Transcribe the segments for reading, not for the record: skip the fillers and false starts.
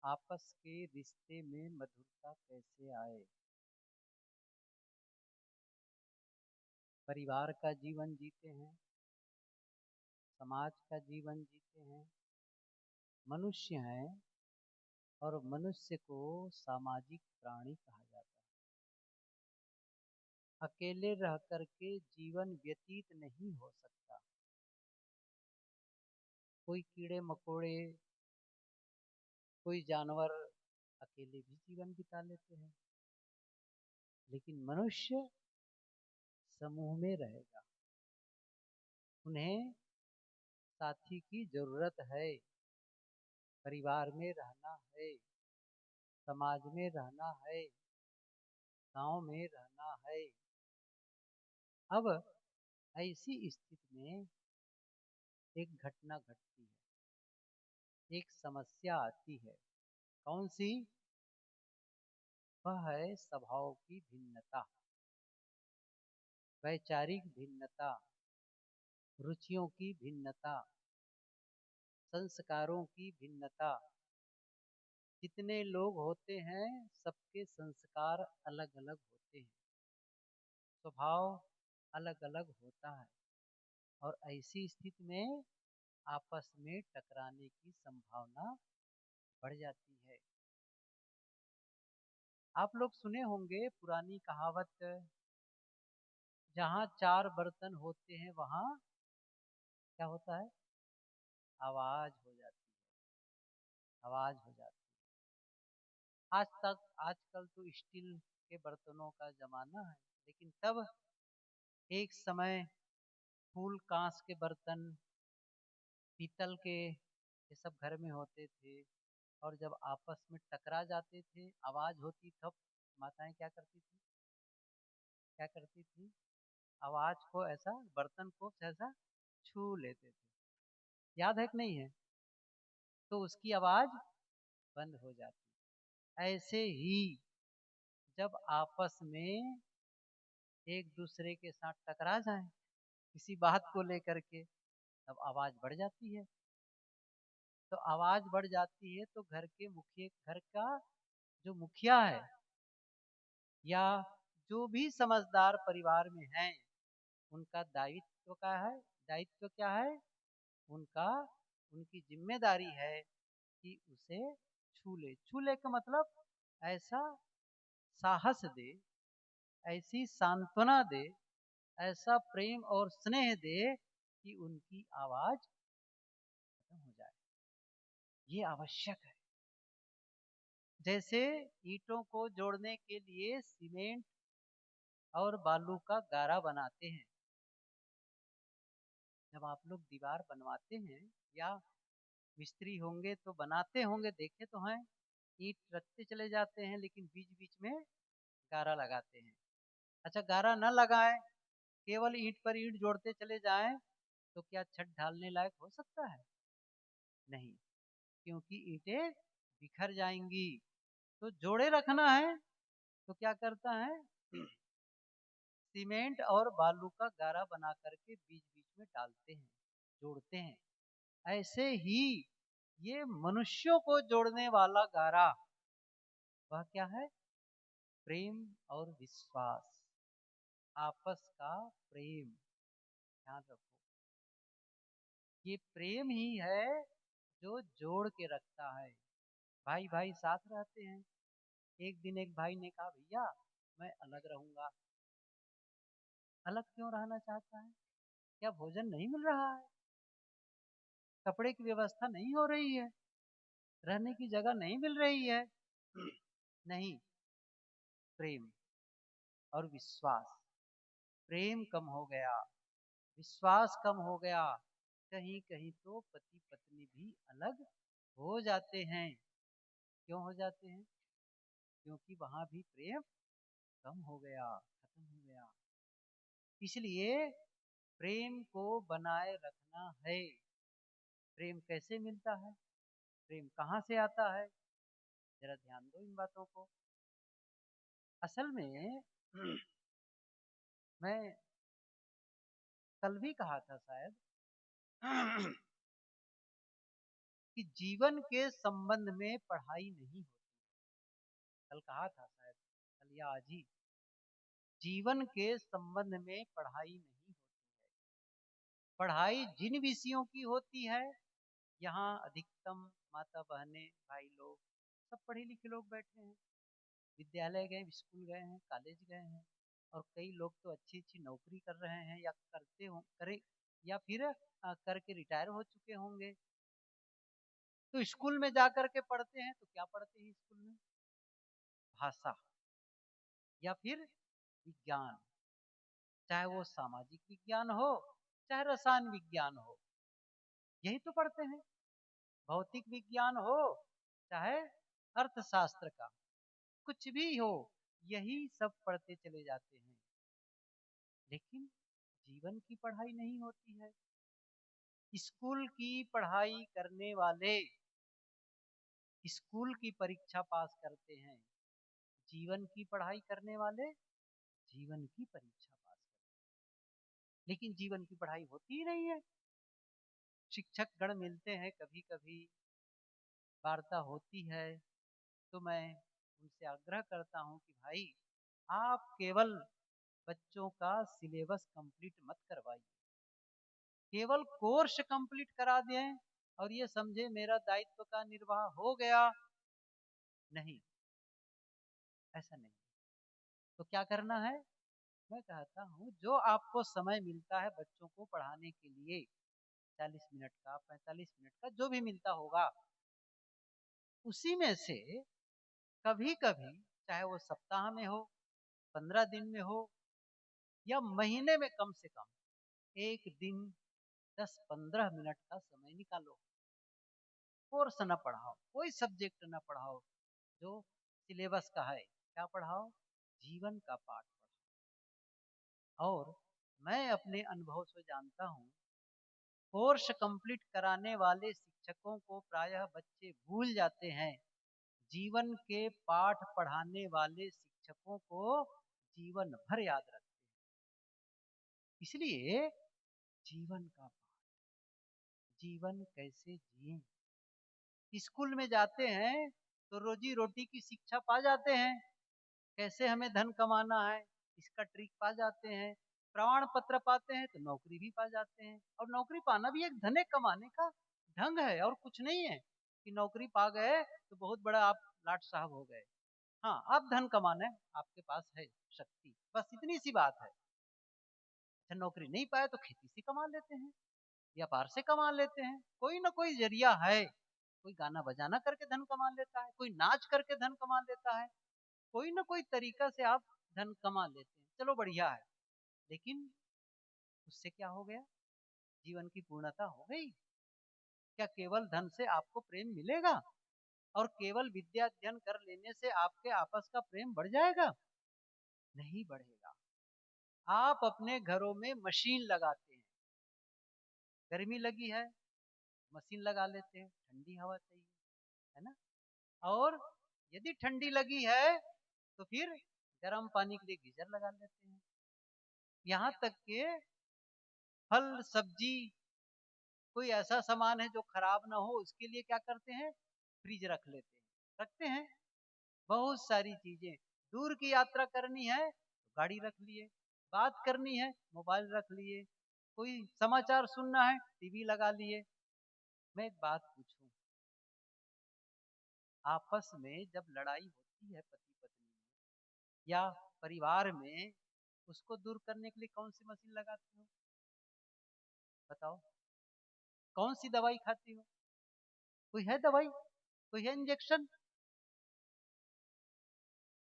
आपस के रिश्ते में मधुरता कैसे आए। परिवार का जीवन जीते हैं, समाज का जीवन जीते हैं, मनुष्य हैं और मनुष्य को सामाजिक प्राणी कहा जाता है। अकेले रह करके जीवन व्यतीत नहीं हो सकता। कोई कीड़े मकोड़े, कोई जानवर अकेले भी जीवन बिता लेते हैं, लेकिन मनुष्य समूह में रहेगा। उन्हें साथी की जरूरत है। परिवार में रहना है, समाज में रहना है, गांव में रहना है। अब ऐसी स्थिति में एक घटना घटती है, एक समस्या आती है। कौन सी? वह है स्वभाव की भिन्नता, वैचारिक भिन्नता, रुचियों की भिन्नता, संस्कारों की भिन्नता। जितने लोग होते हैं सबके संस्कार अलग अलग होते हैं, स्वभाव अलग अलग होता है और ऐसी स्थिति में आपस में टकराने की संभावना बढ़ जाती है। आप लोग सुने होंगे पुरानी कहावत, जहाँ चार बर्तन होते हैं वहाँ क्या होता है? आवाज हो जाती है, आवाज हो जाती है। आजकल तो स्टील के बर्तनों का जमाना है, लेकिन तब एक समय फूल कांच के बर्तन, पीतल के, ये सब घर में होते थे और जब आपस में टकरा जाते थे, आवाज होती, तब माताएं क्या करती थी? क्या करती थी? आवाज को ऐसा, बर्तन को ऐसा छू लेते थे। याद है कि नहीं है? तो उसकी आवाज बंद हो जाती। ऐसे ही जब आपस में एक दूसरे के साथ टकरा जाए किसी बात को लेकर के, तब आवाज बढ़ जाती है। तो आवाज बढ़ जाती है तो घर के मुखिया, घर का जो मुखिया है या जो भी समझदार परिवार में है, उनका दायित्व क्या है? दायित्व क्या है उनका? उनकी जिम्मेदारी है कि उसे छू ले। छू ले का मतलब ऐसा साहस दे, ऐसी सांत्वना दे, ऐसा प्रेम और स्नेह दे कि उनकी आवाज खत्म हो जाए। ये आवश्यक है। जैसे ईंटों को जोड़ने के लिए सीमेंट और बालू का गारा बनाते हैं। जब आप लोग दीवार बनवाते हैं या मिस्त्री होंगे तो बनाते होंगे, देखे तो हैं, ईंट रखते चले जाते हैं लेकिन बीच बीच में गारा लगाते हैं। अच्छा, गारा न लगाएं, केवल ईंट पर ईंट जोड़ते चले जाएं तो क्या छत ढालने लायक हो सकता है? नहीं, क्योंकि ईंटें बिखर जाएंगी। तो जोड़े रखना है तो क्या करता है? सीमेंट और बालू का गारा बना करके बीच बीच में डालते हैं, जोड़ते हैं। ऐसे ही ये मनुष्यों को जोड़ने वाला गारा, वह क्या है? प्रेम और विश्वास, आपस का प्रेम। ध्यान रखो, ये प्रेम ही है जो जोड़ के रखता है। भाई भाई साथ रहते हैं। एक दिन एक भाई ने कहा, भैया मैं अलग रहूंगा। अलग क्यों रहना चाहता है? क्या भोजन नहीं मिल रहा है? कपड़े की व्यवस्था नहीं हो रही है? रहने की जगह नहीं मिल रही है? नहीं, प्रेम और विश्वास। प्रेम कम हो गया, विश्वास कम हो गया, कहीं कहीं तो पति पत्नी भी अलग हो जाते हैं। क्यों हो जाते हैं? क्योंकि वहां भी प्रेम कम हो गया, खत्म हो गया। इसलिए प्रेम को बनाए रखना है। प्रेम कैसे मिलता है? प्रेम कहाँ से आता है? जरा ध्यान दो इन बातों को। असल में मैं कल भी कहा था शायद कि जीवन के संबंध में पढ़ाई नहीं होती। कल कहा था शायद, कल या आज ही, जीवन के संबंध में पढ़ाई नहीं होती है। पढ़ाई जिन विषयों की होती है, यहाँ अधिकतम माता बहनें भाई लोग सब पढ़े लिखे लोग बैठे हैं, विद्यालय गए, स्कूल गए हैं, कॉलेज गए हैं, और कई लोग तो अच्छी अच्छी नौकरी कर रहे हैं या करते हो करे, या फिर करके रिटायर हो चुके होंगे। तो स्कूल में जा कर के पढ़ते हैं, तो क्या पढ़ते हैं स्कूल में? भाषा या फिर विज्ञान, चाहे वो सामाजिक विज्ञान हो चाहे रसायन विज्ञान हो, यही तो पढ़ते हैं। भौतिक विज्ञान हो चाहे अर्थशास्त्र का, कुछ भी हो, यही सब पढ़ते चले जाते हैं। लेकिन जीवन की पढ़ाई नहीं होती है। स्कूल की पढ़ाई करने वाले स्कूल की परीक्षा पास करते हैं, जीवन की पढ़ाई करने वाले जीवन की परीक्षा पास करते हैं। लेकिन जीवन की पढ़ाई होती ही नहीं है। शिक्षक गण मिलते हैं, कभी कभी वार्ता होती है, तो मैं उनसे आग्रह करता हूं कि भाई, आप केवल बच्चों का सिलेबस कंप्लीट मत करवाइए, केवल कोर्स कंप्लीट करा दें और ये समझे मेरा दायित्व का निर्वाह हो गया। नहीं, ऐसा नहीं। तो क्या करना है? मैं कहता हूँ, जो आपको समय मिलता है बच्चों को पढ़ाने के लिए, 40 मिनट का, 45 मिनट का, जो भी मिलता होगा, उसी में से कभी कभी, चाहे वो सप्ताह में हो, 15 दिन में हो, या महीने में कम से कम एक दिन 10-15 मिनट का समय निकालो। कोर्स न पढ़ाओ, कोई सब्जेक्ट न पढ़ाओ जो सिलेबस का है, क्या पढ़ाओ? जीवन का पाठ पढ़ाओ। और मैं अपने अनुभव से जानता हूँ, कोर्स कंप्लीट कराने वाले शिक्षकों को प्रायः बच्चे भूल जाते हैं, जीवन के पाठ पढ़ाने वाले शिक्षकों को जीवन भर याद रखते हैं। इसलिए जीवन का पाठ, जीवन कैसे जिए। स्कूल में जाते हैं तो रोजी रोटी की शिक्षा पा जाते हैं, कैसे हमें धन कमाना है इसका ट्रिक पा जाते हैं, प्रमाण पत्र पाते हैं तो नौकरी भी पा जाते हैं। और नौकरी पाना भी एक धन कमाने का ढंग है, और कुछ नहीं है कि नौकरी पा गए तो बहुत बड़ा आप लाट साहब हो गए। हाँ, आप धन कमाने आपके पास है शक्ति, बस इतनी सी बात है। अच्छा, नौकरी नहीं पाए तो खेती से कमा लेते हैं, व्यापार से कमा लेते हैं, कोई ना कोई जरिया है। कोई गाना बजाना करके धन कमा लेता है, कोई नाच करके धन कमा लेता है, कोई ना कोई तरीका से आप धन कमा लेते हैं, चलो बढ़िया है। लेकिन उससे क्या हो गया? जीवन की पूर्णता हो गई? क्या केवल धन से आपको प्रेम मिलेगा और केवल विद्या अध्ययन कर लेने से आपके आपस का प्रेम बढ़ जाएगा? नहीं बढ़ेगा। आप अपने घरों में मशीन लगाते हैं, गर्मी लगी है, मशीन लगा लेते हैं, ठंडी हवा चाहिए, है ना? और यदि ठंडी लगी है तो फिर गर्म पानी के लिए गीजर लगा लेते हैं। यहाँ तक के फल सब्जी, कोई ऐसा सामान है जो खराब ना हो, उसके लिए क्या करते हैं? फ्रिज रख लेते हैं, रखते हैं। बहुत सारी चीजें, दूर की यात्रा करनी है तो गाड़ी रख लिए, बात करनी है मोबाइल रख लिए, कोई समाचार सुनना है टीवी लगा लिए। मैं एक बात पूछूं, आपस में जब लड़ाई होती है पति पत्नी में या परिवार में, उसको दूर करने के लिए कौन सी मशीन लगाती हो? बताओ, कौन सी दवाई खाती हो? कोई है दवाई? कोई है इंजेक्शन?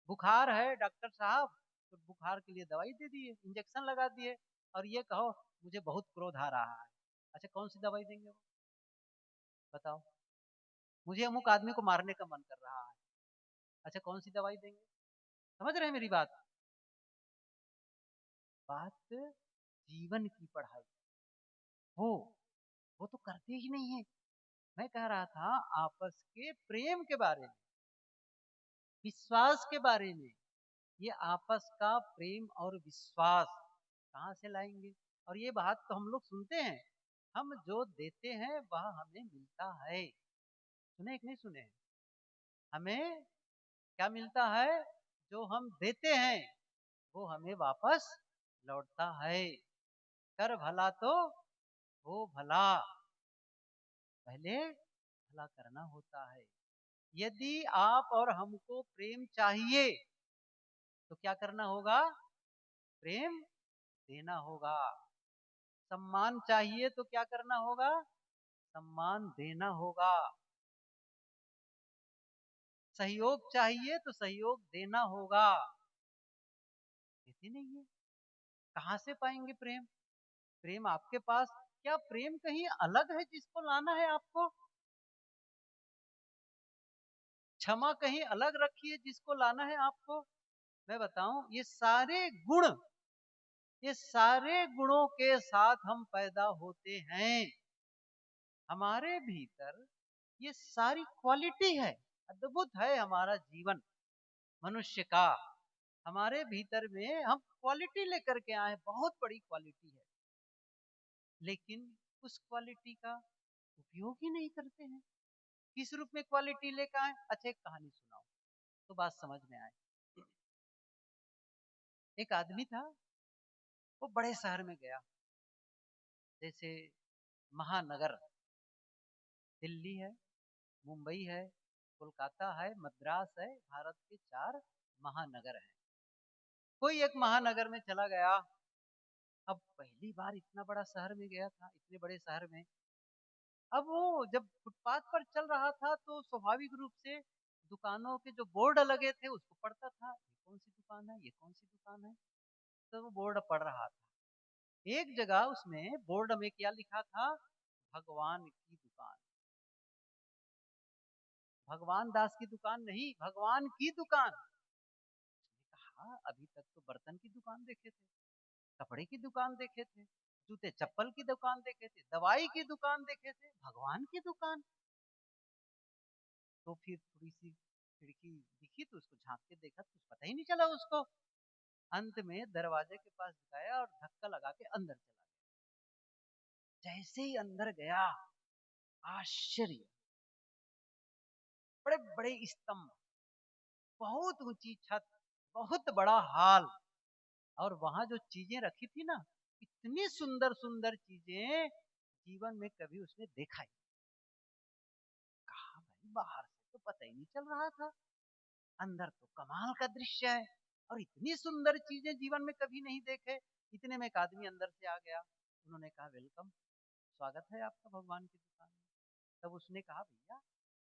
बुखार है डॉक्टर साहब, तो बुखार के लिए दवाई दे दिए, इंजेक्शन लगा दिए, और ये कहो मुझे बहुत क्रोध आ रहा है। अच्छा, कौन सी दवाई देंगे वो? बताओ, मुझे अमुक आदमी को मारने का मन कर रहा है। अच्छा, कौन सी दवाई देंगे? समझ रहे हैं मेरी बात? बात जीवन की पढ़ाई, वो वो तो करते ही नहीं है। मैं कह रहा था आपस के प्रेम के बारे में, विश्वास के बारे में। ये आपस का प्रेम और विश्वास कहाँ से लाएंगे? और ये बात तो हम लोग सुनते हैं, हम जो देते हैं वह हमें मिलता है। सुने कि नहीं सुने? हमें क्या मिलता है? जो हम देते हैं वो हमें वापस लौटता है। कर भला तो हो भला, पहले भला करना होता है। यदि आप और हमको प्रेम चाहिए तो क्या करना होगा? प्रेम देना होगा। सम्मान चाहिए तो क्या करना होगा? सम्मान देना होगा। सहयोग चाहिए तो सहयोग देना होगा। देते नहीं है, कहां से पाएंगे प्रेम? प्रेम आपके पास, क्या प्रेम कहीं अलग है जिसको लाना है आपको? क्षमा कहीं अलग रखी है जिसको लाना है आपको? मैं बताऊं, ये सारे गुणों के साथ हम पैदा होते हैं। हमारे भीतर ये सारी क्वालिटी है। अद्भुत है हमारा जीवन मनुष्य का। हमारे भीतर में हम क्वालिटी लेकर के आए, बहुत बड़ी क्वालिटी है, लेकिन उस क्वालिटी का उपयोग ही नहीं करते हैं। किस रूप में क्वालिटी लेकर आए? अच्छा, एक कहानी सुनाओ तो बात समझ में आए। एक आदमी था, वो बड़े शहर में गया, जैसे महानगर, दिल्ली है, मुंबई है, कोलकाता है, मद्रास है, भारत के 4 महानगर हैं। कोई एक महानगर में चला गया। अब पहली बार इतना बड़ा शहर में गया था, इतने बड़े शहर में। अब वो जब फुटपाथ पर चल रहा था तो स्वाभाविक रूप से दुकानों के जो बोर्ड लगे थे उसको पढ़ता था, ये कौन सी दुकान है, ये कौन सी दुकान है। तो वो बोर्ड पढ़ रहा था। एक जगह उसमें बोर्ड में क्या लिखा था? भगवान की दुकान। भगवान दास की दुकान नहीं, भगवान की दुकान। कहा अभी तक तो बर्तन की दुकान देखे थे, कपड़े की दुकान देखे थे, जूते चप्पल की दुकान देखे थे, दवाई की दुकान देखे थे, भगवान की दुकान। तो फिर थोड़ी सी खिड़की दिखी तो उसको झांक के देखा तो पता ही नहीं चला उसको। अंत में दरवाजे के पास गया और धक्का लगा के अंदर चला गया। जैसे ही अंदर गया, आश्चर्य, बड़े बड़े स्तंभ, बहुत ऊंची छत, बहुत बड़ा हॉल, और वहां जो चीजें रखी थी ना, इतनी सुंदर सुंदर चीजें जीवन में कभी उसने देखा ही। कहा भाई, बाहर से तो पता ही नहीं चल रहा था, अंदर तो कमाल का दृश्य है, और इतनी सुंदर चीजें जीवन में कभी नहीं देखे। इतने में एक आदमी अंदर से आ गया। उन्होंने कहा वेलकम, स्वागत है आपका भगवान की दुकान में। तब उसने कहा भैया,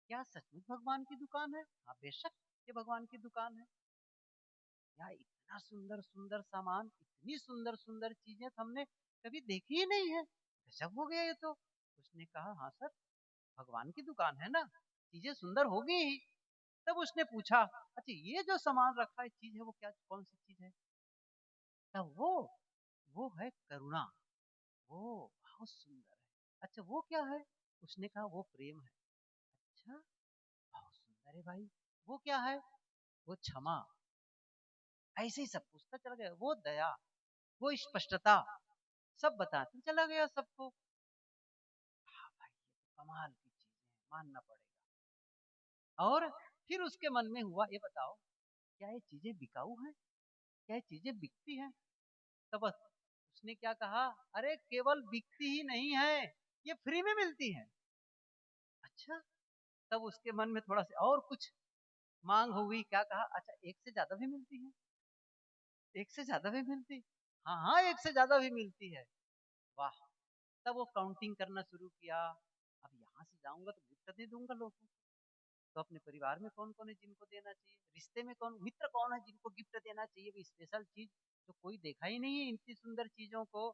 क्या सचमुच भगवान की दुकान है? हाँ बेशक, ये भगवान की दुकान है। यार इतना सुंदर सुंदर सामान, इतनी सुंदर सुंदर चीजें तो हमने कभी देखी ही नहीं है, गजब हो गया ये तो। उसने कहा हाँ सर, भगवान की दुकान है ना, चीजें सुंदर होगी ही। तब उसने पूछा, अच्छा ये जो सामान रखा है, चीज है, वो क्या, कौन सी चीज है? तब वो है करुणा। वो बहुत सुंदर है। अच्छा वो क्या है? उसने कहा वो प्रेम है। अच्छा, बहुत सुंदर है भाई। वो क्या है? वो क्षमा। ऐसे ही सब पूछता चला गया। वो दया, वो स्पष्टता, सब बताते चला गया सबको। हाँ भाई, ये तो कमाल की चीज है, मानना पड़ेगा। और फिर उसके मन में हुआ, ये बताओ क्या ये चीजें बिकाऊ हैं? क्या ये चीजें बिकती हैं? तब उसने क्या कहा, अरे केवल बिकती ही नहीं है, ये फ्री में मिलती है। अच्छा, तब उसके मन में थोड़ा सा और कुछ मांग हुई। क्या कहा, अच्छा एक से ज्यादा भी मिलती है? एक से ज्यादा भी मिलती? हाँ हाँ, एक से ज्यादा भी मिलती है। वाह। तब वो काउंटिंग करना शुरू किया। अब यहाँ से जाऊंगा तो गिफ्ट दे दूंगा लोगों को, तो अपने परिवार में कौन कौन है जिनको देना चाहिए, रिश्ते में कौन, मित्र कौन है जिनको गिफ्ट देना चाहिए, भी स्पेशल चीज जो कोई देखा ही नहीं है इतनी सुंदर चीजों को।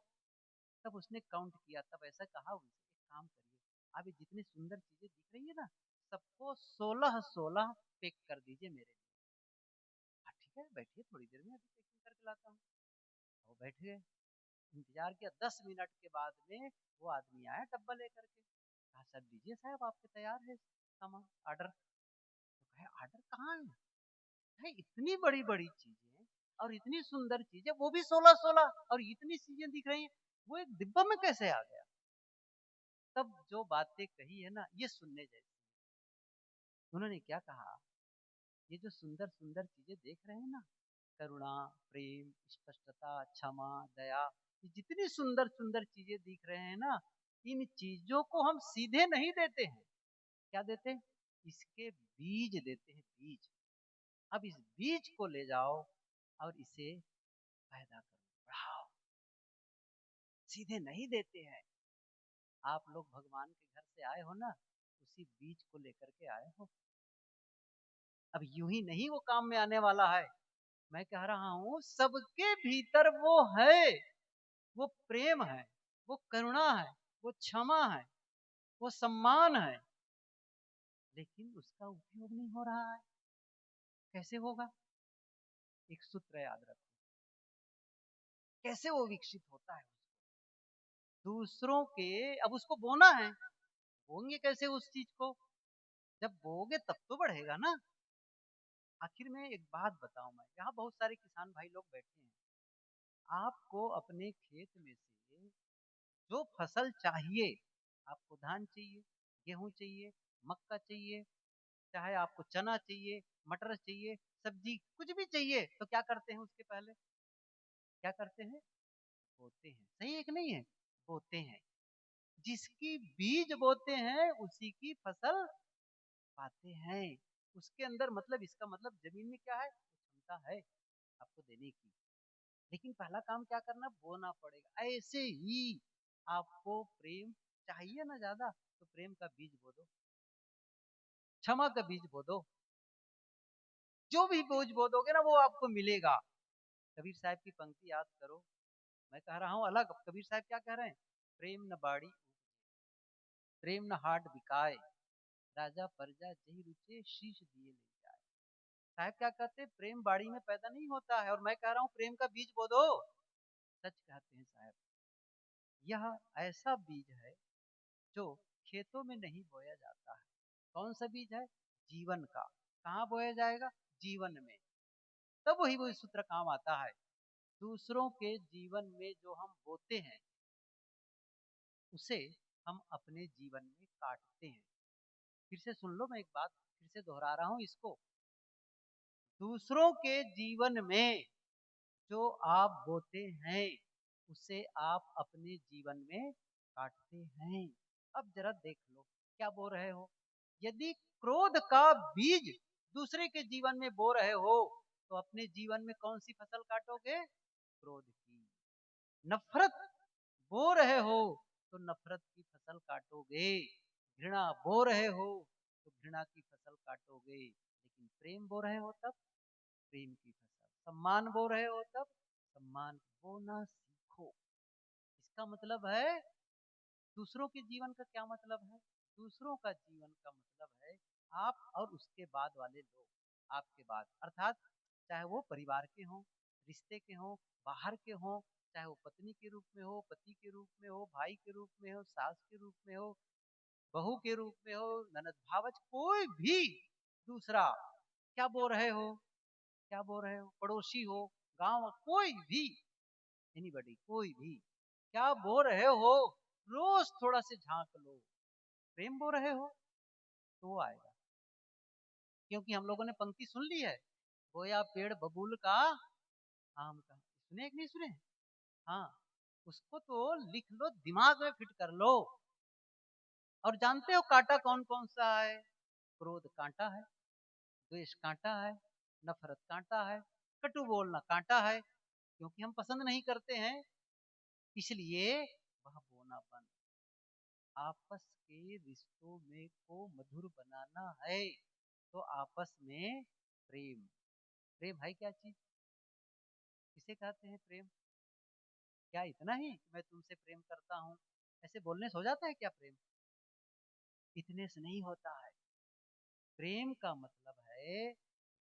तब उसने काउंट किया। तब ऐसा कहा उनसे, एक काम करिए, आप ये जितनी सुंदर चीजें दिख रही है ना, सबको 16-16 पैक कर दीजिए मेरे लिए। हाँ ठीक है, बैठिए, थोड़ी देर में अभी पैकिंग करके लाता हूँ। वो बैठ गए, इंतजार किया। 10 मिनट के बाद में वो आदमी आया डब्बा लेकर के। कहा सर दीजिए साहब, आपके तैयार है सामान, ऑर्डर। तो कहे ऑर्डर कहाँ है, इतनी बड़ी बड़ी चीजें और इतनी सुंदर चीजें, वो भी 16-16, और इतनी चीजें दिख रही है, वो एक डिब्बा में कैसे आ गया? तब जो बातें कही है ना, ये सुनने जैसी। उन्होंने क्या कहा, ये जो सुंदर सुंदर चीजें देख रहे हैं ना, करुणा, प्रेम, स्पष्टता, क्षमा, दया, ये जितनी सुंदर सुंदर चीजें दिख रहे हैं ना, इन चीजों को हम सीधे नहीं देते हैं। क्या देते हैं? इसके बीज देते हैं, बीज। अब इस बीज को ले जाओ और इसे पैदा करो, बढ़ाओ। सीधे नहीं देते हैं। आप लोग भगवान के घर से आए हो ना, उसी बीज को लेकर के आए हो। अब यूं ही नहीं वो काम में आने वाला है। मैं कह रहा हूं सबके भीतर वो है, वो प्रेम है, वो करुणा है, वो क्षमा है, वो सम्मान है, लेकिन उसका उपयोग नहीं हो रहा है। कैसे होगा? एक सूत्र याद रखो, कैसे वो विकसित होता है। दूसरों के, अब उसको बोना है, बोएंगे कैसे उस चीज को? जब बोओगे तब तो बढ़ेगा ना। आखिर में एक बात बताऊं, मैं यहाँ बहुत सारे किसान भाई लोग बैठे हैं, आपको अपने खेत में से जो फसल चाहिए, आपको धान चाहिए, गेहूं चाहिए, मक्का चाहिए, चाहे आपको चना चाहिए, मटर चाहिए, सब्जी कुछ भी चाहिए, तो क्या करते हैं? उसके पहले क्या करते हैं? बोते हैं। सही है कि नहीं है? बोते हैं। जिसकी बीज बोते हैं उसी की फसल पाते हैं। उसके अंदर मतलब, इसका मतलब जमीन में क्या है? क्षमता है आपको देने की। लेकिन पहला काम क्या करना? बोना पड़ेगा। ऐसे ही आपको प्रेम चाहिए ना ज्यादा, तो प्रेम का बीज बो दो, क्षमा का बीज बो दो। जो भी बोझ बो दोगे ना, वो आपको मिलेगा। कबीर साहब की पंक्ति याद करो। मैं कह रहा हूं अलग, कबीर साहब क्या कह रहे हैं? प्रेम न बाड़ी, प्रेम न हाट बिकाए, राजा प्रजा जही रुचे, शीश दिए ले जाए। साहब क्या कहते हैं? प्रेम बाड़ी में पैदा नहीं होता है, और मैं कह रहा हूं प्रेम का बीज बो दो। सच कहते हैं साहब। यह ऐसा बीज है जो खेतों में नहीं बोया जाता है। कौन सा बीज है? जीवन का। कहाँ बोया जाएगा? जीवन में। तब वही सूत्र काम आता है। दूसरों के जीवन में जो हम बोते हैं, उसे हम अपने जीवन में काटते हैं। फिर से सुन लो, मैं एक बात फिर से दोहरा रहा हूं इसको। दूसरों के जीवन में जो आप बोते हैं, उसे आप अपने जीवन में काटते हैं। अब जरा देख लो, क्या बो रहे हो? यदि क्रोध का बीज दूसरे के जीवन में बो रहे हो, तो अपने जीवन में कौन सी फसल काटोगे? क्रोध की। नफरत बो रहे हो, तो नफरत की फसल काटोगे। घृणा बो रहे हो, तो घृणा की फसल काटोगे। लेकिन प्रेम बो रहे हो तब प्रेम की फसल। सम्मान बो रहे हो तब सम्मान बोना सीखो। इसका मतलब है, दूसरों के जीवन का क्या मतलब है? दूसरों का जीवन का मतलब है आप और उसके बाद वाले लोग, आपके बाद, अर्थात चाहे वो परिवार के हों, रिश्ते के हों, बाहर के हों, चाहे वो पत्नी के रूप में हो, पति के रूप में हो, भाई के रूप में हो, सास के रूप में हो, बहू के रूप में हो, ननद भावच, कोई भी दूसरा। क्या बोल रहे हो? क्या बोल रहे हो? पड़ोसी हो, गांव, कोई भी, एनीबॉडी, कोई भी, क्या बोल रहे हो? रोज थोड़ा से झांक लो। प्रेम बोल रहे हो तो वो आएगा। क्योंकि हम लोगों ने पंक्ति सुन ली है, बोया पेड़ बबूल का, आम का। सुने कि नहीं सुने? हाँ, उसको तो लिख लो, दिमाग में फिट कर लो। और जानते हो कांटा कौन कौन सा है? क्रोध कांटा है, द्वेष कांटा है, नफरत कांटा है, कटु बोलना कांटा है। क्योंकि हम पसंद नहीं करते हैं, इसलिए वह बोना बंद। आपस के रिश्तों में को मधुर बनाना है, तो आपस में प्रेम। प्रेम है क्या चीज? किसे कहते हैं प्रेम? क्या इतना ही कि मैं तुमसे प्रेम करता हूं, ऐसे बोलने से हो जाता है क्या प्रेम? इतने से नहीं होता है। प्रेम का मतलब है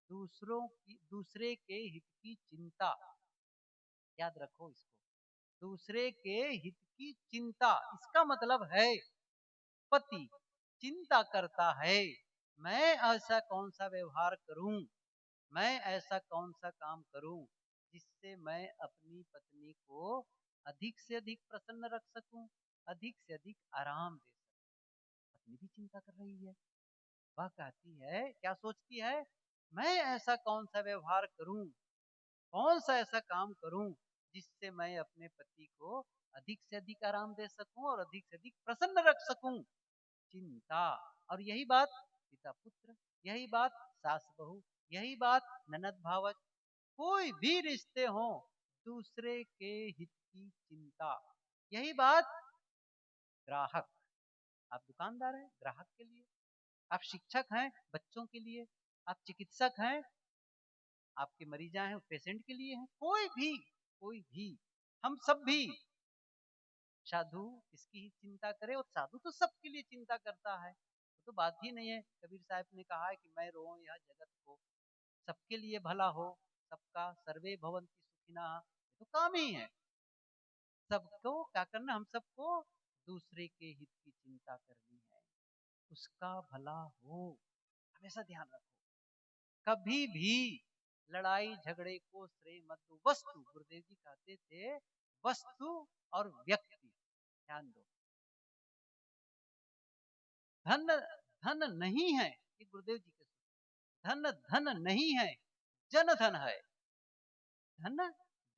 दूसरे के हित की चिंता। याद रखो इसको, दूसरे के हित की चिंता। इसका मतलब है, पति चिंता करता है, मैं ऐसा कौन सा व्यवहार करूं, मैं ऐसा कौन सा काम करूं जिससे मैं अपनी पत्नी को अधिक से अधिक प्रसन्न रख सकूं, अधिक से अधिक आराम दे सकूं। पत्नी भी चिंता कर रही है, वह कहती है, क्या सोचती है, मैं ऐसा कौन सा व्यवहार करूं, कौन सा ऐसा काम करूं जिससे मैं अपने पति को अधिक से अधिक आराम दे सकूं और अधिक से अधिक प्रसन्न रख सकूं। चिंता। और यही बात पिता पुत्र, यही बात सास बहू, यही बात ननद भावज, कोई भी रिश्ते हो, दूसरे के हित की चिंता। यही बात ग्राहक, आप दुकानदार हैं ग्राहक के लिए, आप शिक्षक हैं बच्चों के लिए, आप चिकित्सक हैं आपके मरीज हैं पेशेंट के लिए हैं, कोई भी हम सब भी। साधु किसकी ही चिंता करे, और साधु तो सबके लिए चिंता करता है, तो बात ही नहीं है। कबीर साहब ने कहा है कि मैं रो यह जगत को, सबके लिए भला हो, सबका सर्वे भवंति सुखिनः, ये तो काम ही है। सबको क्या करना, हम सबको दूसरे के हित की चिंता करनी है, उसका भला हो, हमेशा ध्यान रखो। कभी भी लड़ाई झगड़े को श्रेय मत दो। वस्तु, गुरुदेव जी कहते थे, वस्तु और व्यक्ति, ध्यान दो। धन धन नहीं है, ये गुरुदेव जी के धन धन नहीं है, जन धन है। धन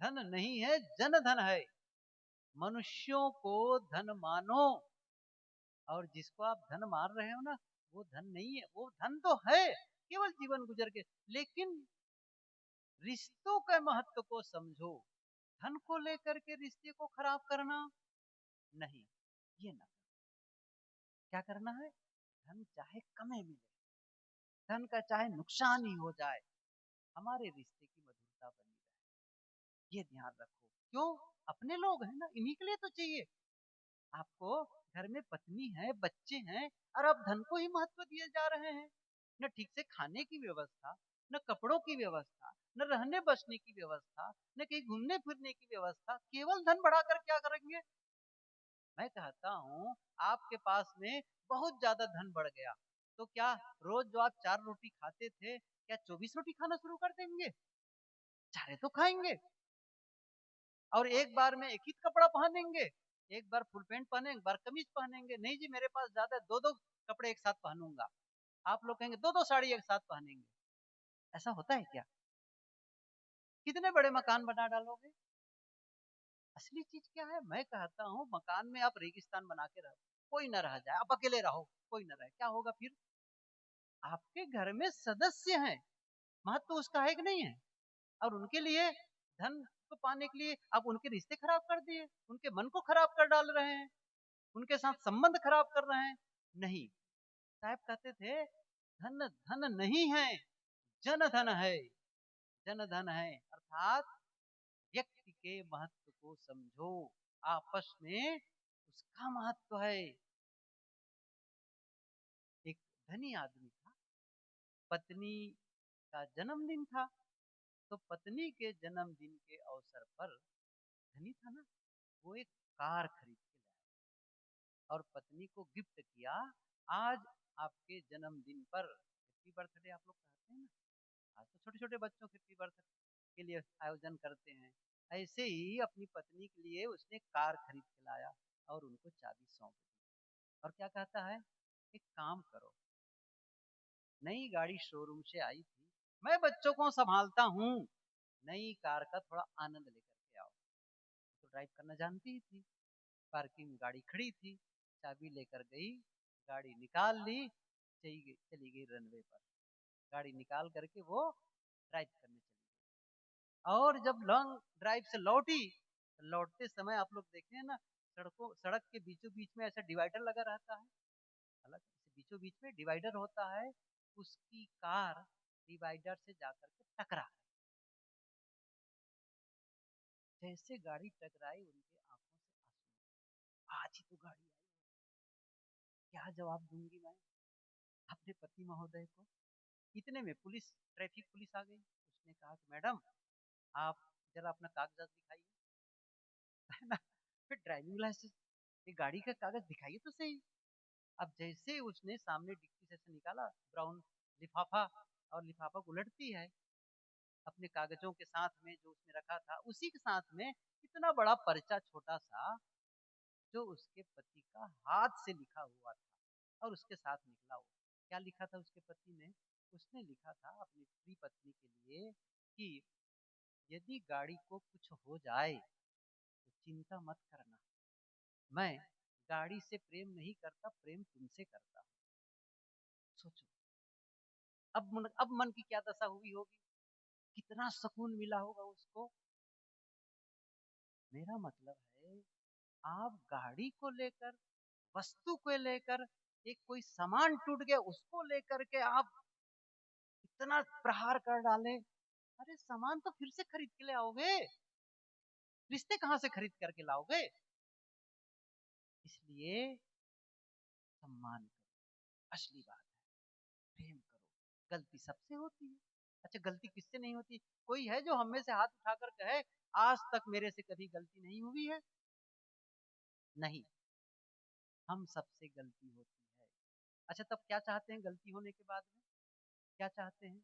धन नहीं है, जन धन है। मनुष्यों को धन मानो, और जिसको आप धन मान रहे हो ना, वो धन नहीं है, वो धन तो है केवल जीवन गुजर के, लेकिन रिश्तों के महत्व को समझो। धन को लेकर के रिश्ते को खराब करना नहीं, ये ना। क्या करना है, धन चाहे कमे मिले, धन का चाहे नुकसान ही हो जाए, हमारे रिश्ते की मधुरता बनी रहे, ये ध्यान रखो। क्यों, अपने लोग हैं ना, इन्हीं के लिए तो चाहिए। आपको घर में पत्नी है, बच्चे हैं, और आप धन को ही महत्व दिए जा रहे हैं। न ठीक से खाने की व्यवस्था, न कपड़ों की व्यवस्था, न रहने बसने की व्यवस्था, न कहीं घूमने फिरने की व्यवस्था, केवल धन बढ़ाकर क्या करेंगे। मैं कहता हूँ, आपके पास में बहुत ज्यादा धन बढ़ गया, तो क्या रोज जो आप 4 रोटी खाते थे, क्या 24 रोटी खाना शुरू कर देंगे? चारे तो खाएंगे। और एक बार में एक ही कपड़ा पहनेंगे, एक बार फुल पैंट पहने, एक बार कमीज पहनेंगे? नहीं जी, मेरे पास ज्यादा, दो दो कपड़े एक साथ पहनूंगा। आप लोग कहेंगे दो दो साड़ी एक साथ पहनेंगे। ऐसा होता है क्या? कितने बड़े मकान बना डालोगे। असली चीज क्या है, मैं कहता हूँ, मकान में आप रेगिस्तान बना के रहो, कोई न रह जाए, आप अकेले रहो, कोई न रहे, क्या होगा फिर? आपके घर में सदस्य हैं, महत्व उसका है कि नहीं है? और उनके लिए, धन को पाने के लिए आप उनके रिश्ते खराब कर दिए, उनके मन को खराब कर डाल रहे हैं, उनके साथ संबंध खराब कर रहे हैं। नहीं, साहब कहते थे, धन धन नहीं है, जन धन है। जन धन है अर्थात व्यक्ति के महत्व को समझो, आपस में उसका महत्व है। एक धनी आदमी था, पत्नी का जन्मदिन था, तो पत्नी के जन्मदिन के अवसर पर, धनी था ना, वो एक कार खरीद के लाया और पत्नी को गिफ्ट किया। आज आपके जन्मदिन पर, हैप्पी बर्थडे आप लोग कहते हैं ना, आज तो छोटे छोटे बच्चों के हैप्पी बर्थडे के लिए आयोजन करते हैं, ऐसे ही अपनी पत्नी के लिए उसने कार खरीद के लाया और उनको चाबी सौंप दी। और क्या कहता है, एक काम करो, नई गाड़ी शोरूम से आई थी, मैं बच्चों को संभालता हूँ, नई कार का थोड़ा आनंद लेकर के आओ। तो ड्राइव करना जानती ही थी, पार्किंग में गाड़ी खड़ी थी, चाबी लेकर गई, गाड़ी निकाल ली, चली गई रनवे पर, गाड़ी निकाल करके वो ड्राइव करने चली गई। और जब लॉन्ग ड्राइव से लौटी, तो लौटते समय आप लोग देखे हैं ना, सड़क के बीचों बीच में ऐसा डिवाइडर लगा रहता है, अलग बीचों बीच में डिवाइडर होता है, उसकी कार डिवाइडर से जाकर के टकरा, जैसे गाड़ी टकराई उनके आंखों से आंसू, आज ही तो गाड़ी आई, क्या जवाब दूंगी मैं अपने पति महोदय को। इतने में पुलिस, ट्रैफिक पुलिस आ गई। उसने कहा कि मैडम, आप जरा अपना कागजात दिखाइए, है ना, फिर ड्राइविंग लाइसेंस, ये गाड़ी का कागज दिखाइए तो सही। अब जैसे उसने सामने डिक्की से निकाला ब्राउन लिफाफा, और लिफाफा को उलटती है, अपने कागजों के साथ में जो उसने रखा था, उसी के साथ में इतना बड़ा पर्चा छोटा सा, जो उसके पति का हाथ से लिखा हुआ था और उसके साथ निकला हुआ। क्या लिखा था उसके पति ने? उसने लिखा था अपनी प्रिय पत्नी के लिए कि यदि गाड़ी को कुछ हो जाए तो चिंता मत करना, मैं गाड़ी से प्रेम नहीं करता, प्रेम तुमसे करता हूँ। सोचो, अब मन की क्या दशा हुई होगी, कितना सुकून मिला होगा उसको। मेरा मतलब है, आप गाड़ी को लेकर, वस्तु को लेकर, एक कोई सामान टूट गया उसको लेकर के आप इतना प्रहार कर डाले। अरे सामान तो फिर से खरीद के ले आओगे, रिश्ते कहां से खरीद करके लाओगे? इसलिए सम्मान करो, असली बात है, प्रेम करो। गलती सबसे होती है। अच्छा, गलती किससे नहीं होती? कोई है जो हम में से हाथ उठाकर कहे आज तक मेरे से कभी गलती नहीं हुई है? नहीं, हम सबसे गलती होती है। अच्छा, तब क्या चाहते हैं गलती होने के बाद में? क्या चाहते हैं?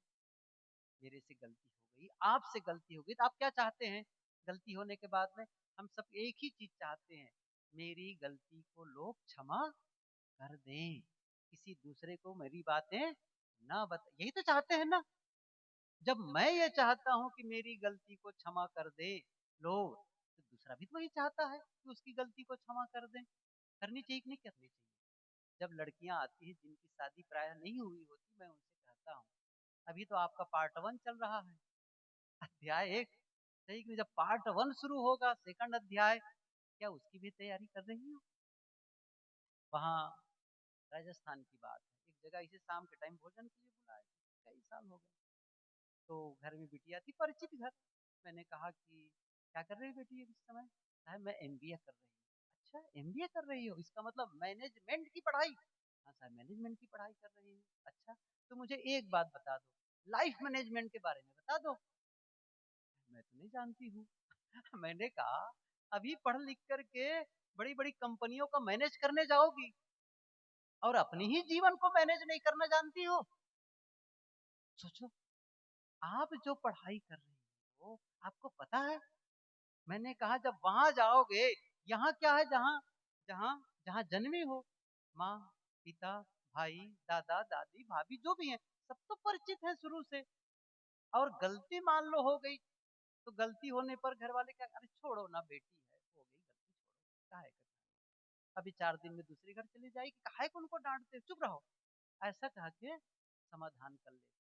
मेरे से गलती हो गई, आपसे गलती हो गई, तो आप क्या चाहते हैं गलती होने के बाद में? हम सब एक ही चीज चाहते हैं, मेरी गलती को लोग क्षमा कर दें, किसी दूसरे को मेरी बातें ना बता, यही तो चाहते हैं ना। जब मैं ये चाहता हूं कि मेरी गलती को क्षमा कर दे लोग, तो दूसरा भी तो वही चाहता है कि उसकी गलती को क्षमा कर दें। करनी चाहिए कि नहीं करनी चाहिए? जब लड़कियां आती हैं जिनकी शादी प्राय नहीं हुई होती, मैं उनसे कहता हूँ, अभी तो आपका पार्ट 1 चल रहा है, अध्याय 1, सही कि जब पार्ट 1 शुरू होगा, सेकंड अध्याय, क्या उसकी भी तैयारी कर रही हो? वहाँ राजस्थान की बात है, एक जगह इसे शाम के टाइम भोजन के लिए बुलाया, कई साल हो गए। तो घर में बिटिया थी, परिचित घर। मैंने कहा कि क्या कर रही है बेटी इस समय? साहब मैं एमबीए कर रही हूँ। अच्छा, एमबीए कर रही हो, इसका मतलब मैनेजमेंट की पढ़ाई? हाँ साहब, मैनेजमेंट की पढ़ाई कर रही हूँ। अच्छा, तो मुझे एक बात बता दो, लाइफ मैनेजमेंट के बारे में बता दो। मैं तो नहीं जानती हूँ। मैंने कहा अभी पढ़ लिख करके बड़ी बड़ी कंपनियों का मैनेज करने जाओगी और अपनी ही जीवन को मैनेज नहीं करना जानती हो? सोचो, आप जो पढ़ाई कर रही हो आपको पता है? मैंने कहा जब वहां जाओगे, यहाँ क्या है, जहाँ जहाँ जहाँ जन्मे हो, माँ, पिता, भाई, दादा, दादी, भाभी, जो भी हैं, सब तो परिचित है शुरू से। और गलती मान लो हो गई, तो गलती होने पर घर वाले क्या, अरे छोड़ो ना बेटी है, हो गई गलती, छोड़ो, काहे कर, अभी 4 दिन में दूसरे घर चली जाएगी, काहे को उनको डांटते, चुप रहो, ऐसा कह के समाधान कर लेते।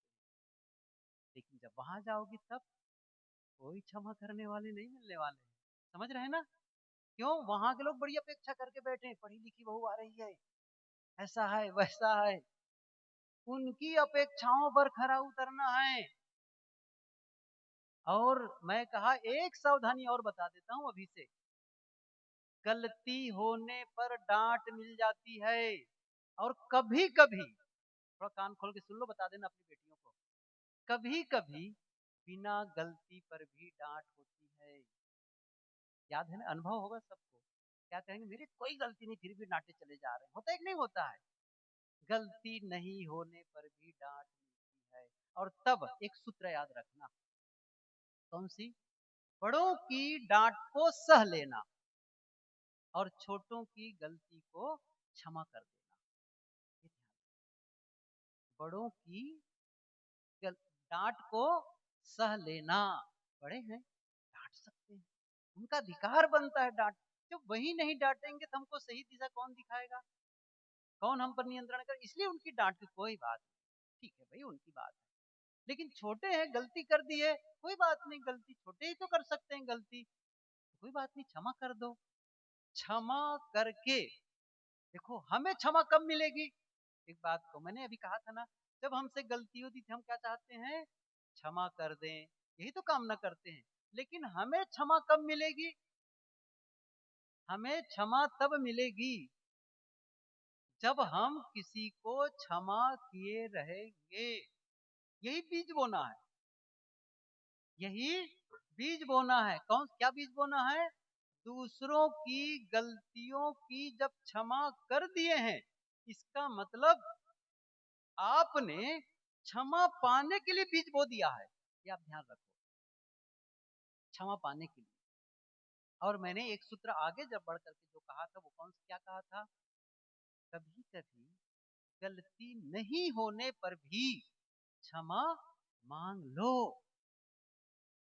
लेकिन जब वहां जाओगी तब कोई क्षमा करने वाले नहीं मिलने वाले हैं। समझ रहे हैं ना? क्यों? वहां के लोग बड़ी अपेक्षा करके बैठे हैं, पढ़ी लिखी बहू आ रही है, ऐसा है वैसा है, उनकी अपेक्षाओं पर खरा उतरना है। और मैं कहा एक सावधानी और बता देता हूं अभी से, गलती होने पर डांट मिल जाती है, और कभी कभी, थोड़ा कान खोल के सुन लो, बता देना अपनी बेटियों को, कभी कभी बिना गलती पर भी डांट होती है। याद है ना, अनुभव होगा सबको। क्या कहेंगे, मेरी कोई गलती नहीं फिर भी डांटे चले जा रहे हैं, होता है कि नहीं होता है? गलती नहीं होने पर भी डांट मिलती है। और तब एक सूत्र याद रखना, कौन सी? बड़ों की डांट को सह लेना और छोटों की गलती को क्षमा कर देना। ये ध्यान, बड़ों की डांट को सह लेना, बड़े हैं डांट सकते हैं, उनका अधिकार बनता है डांट। जब वही नहीं डांटेंगे तो हमको सही दिशा कौन दिखाएगा, कौन हम पर नियंत्रण कर, इसलिए उनकी डांट की कोई बात नहीं, ठीक है भाई उनकी बात है। लेकिन छोटे हैं, गलती कर दी है, कोई बात नहीं, गलती छोटे ही तो कर सकते हैं गलती, कोई बात नहीं, क्षमा कर दो। क्षमा करके देखो हमें क्षमा कब मिलेगी? एक बात को मैंने अभी कहा था ना, जब हमसे गलती होती थी हम क्या चाहते हैं, क्षमा कर दें, यही तो कामना करते हैं। लेकिन हमें क्षमा कब मिलेगी? हमें क्षमा तब मिलेगी जब हम किसी को क्षमा किए रहेंगे। यही बीज बोना है, यही बीज बोना है। कौन, क्या बीज बोना है? दूसरों की गलतियों की जब क्षमा कर दिए हैं, इसका मतलब आपने क्षमा पाने के लिए बीज बो दिया है, ये आप ध्यान रखो, क्षमा पाने के लिए। और मैंने एक सूत्र आगे जब बढ़ करके जो कहा था, वो कौन सा क्या कहा था, कभी कभी गलती नहीं होने पर भी क्षमा मांग लो।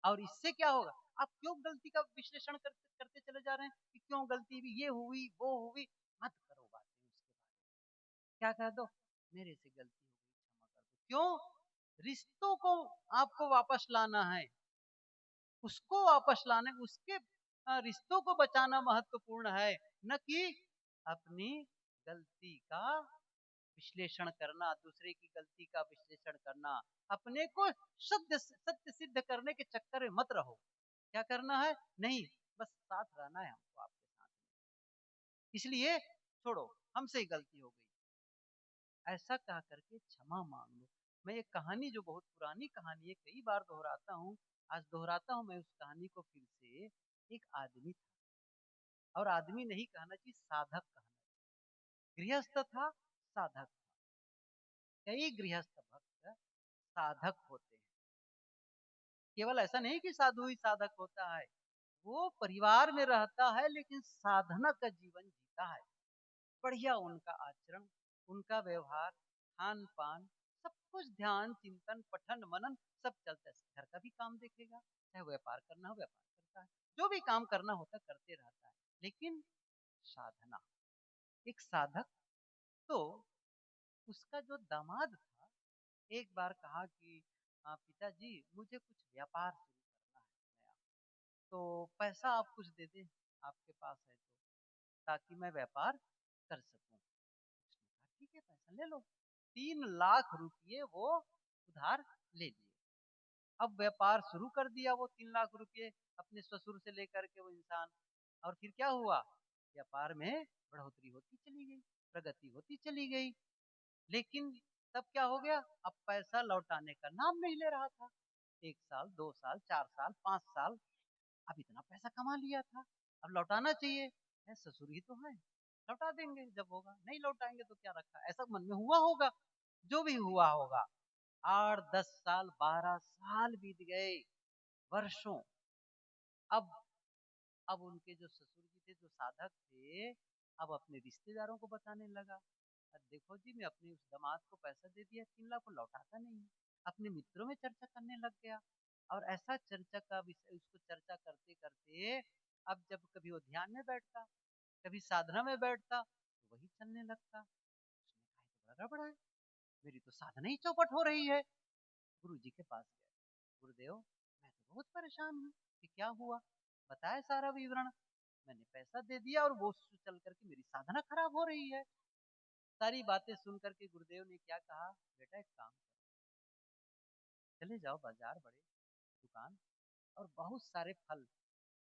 और इससे क्या होगा, आप क्यों गलती का विश्लेषण करते करते चले जा रहे हैं कि क्यों गलती हुई, ये हुई वो हुई, मत करो बातें उसके बारे में। क्या कह दो, मेरे से गलती हो गई, क्षमा कर दो। क्यों, रिश्तों को आपको वापस लाना है, उसको वापस लाना है, उसके रिश्तों को बचाना महत्वपूर्ण है, न कि अपनी गलती का विश्लेषण करना, दूसरे की गलती का विश्लेषण करना। अपने को सत्य सिद्ध करने के चक्कर में मत रहो। क्या करना है, नहीं, बस साथ रहना है हमको आपके साथ में। इसलिए छोड़ो, हमसे ही गलती हो गई, ऐसा कह करके क्षमा मांग लो। मैं एक कहानी, जो बहुत पुरानी कहानी है, कई बार दोहराता हूँ, आज दोहराता हूँ मैं उस कहानी को फिर से। एक आदमी था, और आदमी नहीं कहना चाहिए, साधक कहना चाहिए। गृहस्थ था, साधक था। कई गृहस्थ भक्त साधक होते हैं। केवल ऐसा नहीं कि साधु ही साधक होता है, वो परिवार में रहता है लेकिन साधना का जीवन जीता है। बढ़िया उनका आचरण, उनका व्यवहार, खान पान, सब कुछ ध्यान, चिंतन, पठन, मनन सब चलता है। घर का भी काम देखेगा, चाहे व्यापार करना हो व्यापार करता है, जो भी काम करना होता है करते रहता है। लेकिन साधना, एक साधक। तो उसका जो दामाद था, एक बार कहा कि पिताजी मुझे कुछ व्यापार शुरू करना है नया, तो पैसा आप कुछ दे दें, आपके पास है तो, ताकि मैं व्यापार कर सकूं। उसने कहा ठीक है, पैसा ले लो। 3 लाख रुपये वो उधार ले लिए। अब व्यापार शुरू कर दिया वो, 3 लाख रुपये अपने ससुर से लेकर के वो इंसान। और फिर क्या हुआ, व्यापार में बढ़ोतरी होती चली गई, प्रगति होती चली गई। लेकिन तब क्या हो गया, अब पैसा लौटाने का नाम नहीं ले रहा था। 1 साल, 2 साल, 4 साल, 5 साल, अब इतना पैसा कमा लिया था, अब लौटाना चाहिए, है ससुर ही तो है, लौटा देंगे जब होगा, नहीं लौटाएंगे तो क्या रखा, ऐसा मन में हुआ होगा, जो भी हुआ होगा। 8, 10 साल, 12 साल बीत गए, वर्षों। अब अब उनके जो ससुर जी थे, जो साधक थे, अब अपने रिश्तेदारों को बताने लगा, देखो जी मैं अपने उस दामाद को पैसा दे दिया, 3 लाख को लौटाता नहीं है। अपने मित्रों में चर्चा करने लग गया, और ऐसा चर्चा का विषय, उसको चर्चा करते करते, अब जब कभी वो ध्यान में बैठता, कभी साधना में बैठता, तो वही चलने लगता। उसने कहा ये तो बड़ा गड़बड़ है, मेरी तो साधना ही चौपट हो रही है। गुरु जी के पास गए, गुरुदेव मैं तो बहुत परेशान हूँ कि क्या हुआ, बताया सारा विवरण। मैंने पैसा दे दिया और वो चल करके मेरी साधना खराब हो रही है। सारी बातें सुन करके गुरुदेव ने क्या कहा, बेटा एक काम करो, चले जाओ बाजार, बड़े दुकान, और बहुत सारे फल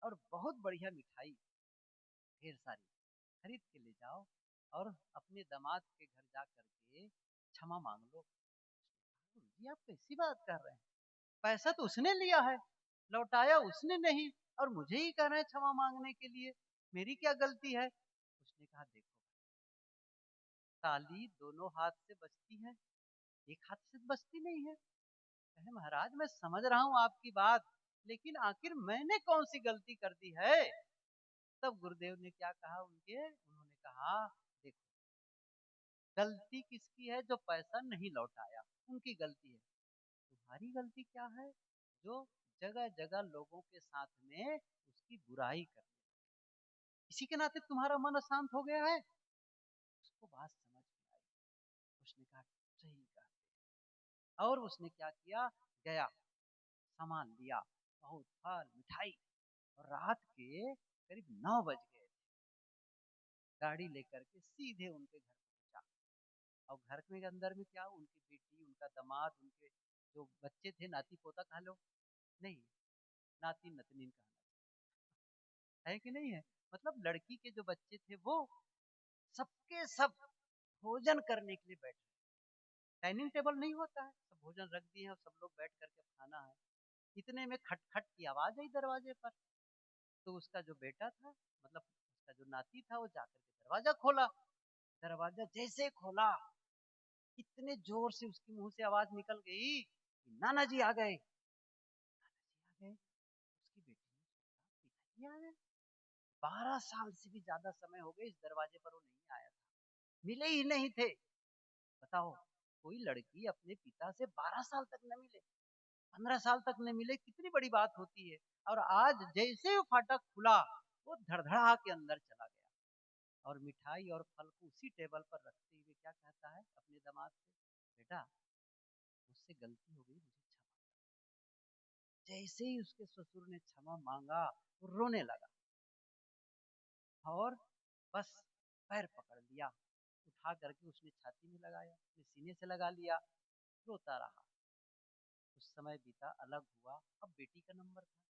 और बहुत बढ़िया मिठाई, ढेर सारी खरीद के ले जाओ, और अपने दामाद के घर जा करके क्षमा मांग लो। गुरु जी आप कैसी बात कर रहे हैं, पैसा तो उसने लिया है, लौटाया उसने नहीं, और मुझे ही कह रहे हैं क्षमा मांगने के लिए, मेरी क्या गलती है। उसने कहा देखो, ताली दोनों हाथ से बजती है, एक हाथ से बजती नहीं है। कहे महाराज मैं समझ रहा हूँ आपकी बात, लेकिन आखिर मैंने कौन सी गलती कर दी है। तब गुरुदेव ने क्या कहा, उन्होंने कहा देखो, गलती किसकी है, जो पैसा नहीं लौटाया, उनकी गलती है। तुम्हारी गलती क्या है, जो जगह जगह लोगों के साथ में उसकी बुराई कर, इसी के नाते तुम्हारा मन अशांत हो गया है। उसको बात समझ में आई, उसने कहा सही कहा। और उसने क्या किया, गया, सामान लिया, बहुत फल मिठाई, और रात के करीब 9 बज गए, गाड़ी लेकर के सीधे उनके घर पहुंचा। और घर में अंदर में क्या, उनकी बेटी, उनका दामाद, उनके जो बच्चे थे, नाती पोता कह लो, नहीं, नाती नतनीन कहना है कि नहीं है, मतलब लड़की के जो बच्चे थे वो सबके सब भोजन करने के लिए बैठे। डाइनिंग टेबल नहीं होता है, सब भोजन रख दिए हैं और सब लोग बैठ करके खाना है। इतने में खटखट की आवाज आई दरवाजे पर। तो उसका जो बेटा था, मतलब उसका जो नाती था, वो जाकर के दरवाजा खोला। दरवाजा जैसे खोला, इतने जोर से उसके मुंह से आवाज निकल गई कि नाना जी आ गए, नाना जी आ गए। उसकी बेटी ने सोचा पिताजी आ गए, 12 साल से भी ज्यादा समय हो गए इस दरवाजे पर वो नहीं आया था, मिले ही नहीं थे। बताओ, कोई लड़की अपने पिता से 12 साल तक न मिले, 15 साल तक न मिले, कितनी बड़ी बात होती है। और आज जैसे वो फाटक खुला, वो धड़धड़ा के अंदर चला गया और मिठाई और फल को उसी टेबल पर रखते हुए क्या कहता है अपने दामाद से, बेटा मुझसे गलती हो गई, मुझे क्षमा कर। जैसे ही उसके ससुर ने क्षमा मांगा, वो रोने लगा और बस पैर पकड़ लिया, उठा करके उसने छाती में लगाया, अपने सीने से लगा लिया, रोता रहा। कुछ समय बीता, अलग हुआ, अब बेटी का नंबर था।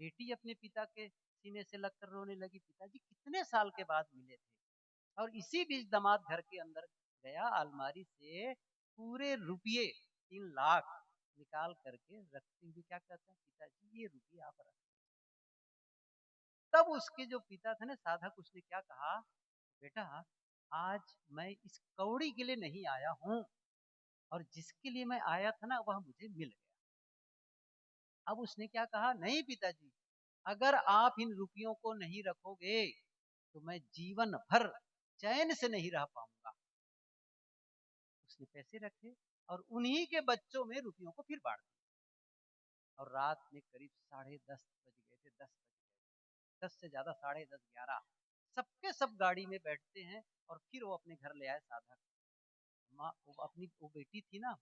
बेटी अपने पिता के सीने से लगकर रोने लगी, पिताजी कितने साल के बाद मिले थे। और इसी बीच दामाद घर के अंदर गया, अलमारी से पूरे रुपये 3 लाख निकाल करके रखते हुए क्या कहता है, पिताजी ये रुपये आप रख। तब उसके जो पिता थे ना साधक, उसने क्या कहा, बेटा आज मैं इस कौड़ी के लिए नहीं आया हूं, और जिसके लिए मैं आया था ना वह मुझे मिल गया। अब उसने क्या कहा, नहीं पिताजी, अगर आप इन रुपयों को नहीं रखोगे तो मैं जीवन भर चैन से नहीं रह पाऊंगा। उसने पैसे रखे और उन्हीं के बच्चों में रुपयों को फिर बांट दिया। और रात में करीब 10:30 बज गए थे, 10 बज गए, 10 से ज्यादा, 10:30, 11, सबके सब गाड़ी में बैठते हैं और फिर वो अपने घर ले आए साधक। माँ, वो अपनी वो बेटी थी ना,